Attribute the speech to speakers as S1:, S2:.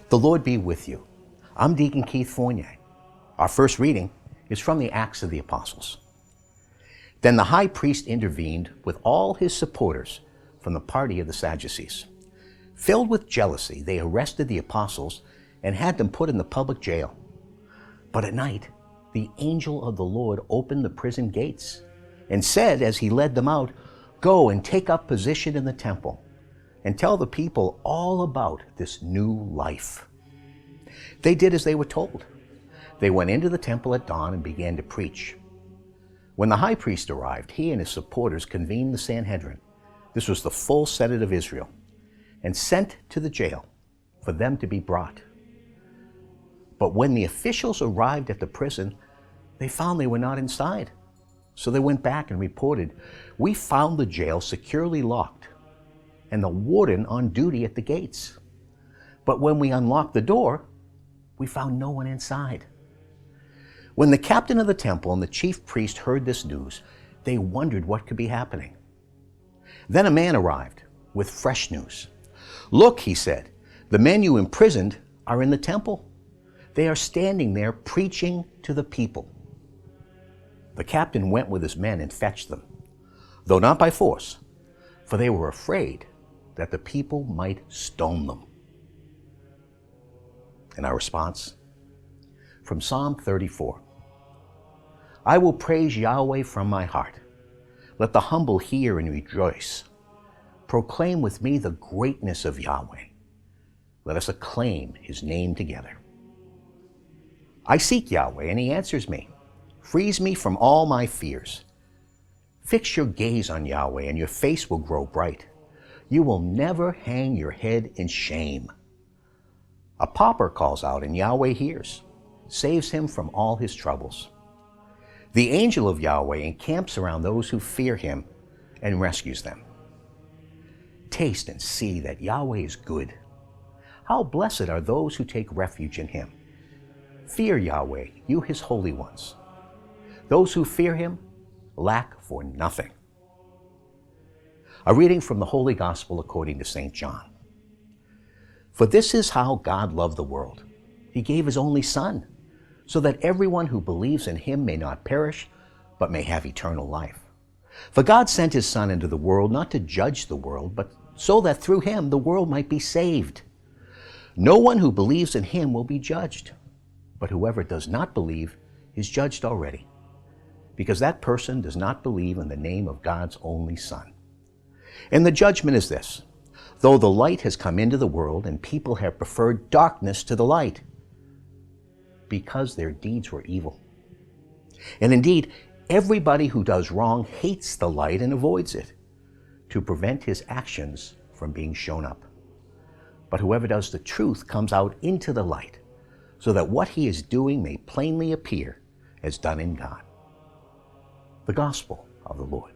S1: The Lord be with you. I'm Deacon Keith Fournier. Our first reading is from the Acts of the Apostles. Then the high priest intervened with all his supporters from the party of the Sadducees. Filled with jealousy, they arrested the apostles and had them put in the public jail. But at night, the angel of the Lord opened the prison gates and said as he led them out, "Go and take up position in the temple and tell the people all about this new life." They did as they were told. They went into the temple at dawn and began to preach. When the high priest arrived, he and his supporters convened the Sanhedrin. This was the full Senate of Israel, and sent to the jail for them to be brought. But when the officials arrived at the prison, they found they were not inside. So they went back and reported, "We found the jail securely locked and the warden on duty at the gates. But when we unlocked the door, we found no one inside." When the captain of the temple and the chief priest heard this news, they wondered what could be happening. Then a man arrived with fresh news. "Look," he said, "the men you imprisoned are in the temple. They are standing there preaching to the people." The captain went with his men and fetched them, though not by force, for they were afraid that the people might stone them. And our response? From Psalm 34. I will praise Yahweh from my heart. Let the humble hear and rejoice. Proclaim with me the greatness of Yahweh. Let us acclaim his name together. I seek Yahweh, and he answers me. Frees me from all my fears. Fix your gaze on Yahweh, and your face will grow bright. You will never hang your head in shame. A pauper calls out, and Yahweh hears, saves him from all his troubles. The angel of Yahweh encamps around those who fear him and rescues them. Taste and see that Yahweh is good. How blessed are those who take refuge in him. Fear Yahweh, you his holy ones. Those who fear him lack for nothing. A reading from the Holy Gospel according to St. John. For this is how God loved the world. He gave his only Son, so that everyone who believes in him may not perish, but may have eternal life. For God sent his Son into the world not to judge the world, but so that through him the world might be saved. No one who believes in him will be judged, but whoever does not believe is judged already, because that person does not believe in the name of God's only Son. And the judgment is this: though the light has come into the world, and people have preferred darkness to the light, because their deeds were evil. And indeed, everybody who does wrong hates the light and avoids it, to prevent his actions from being shown up. But whoever does the truth comes out into the light, so that what he is doing may plainly appear as done in God. The Gospel of the Lord.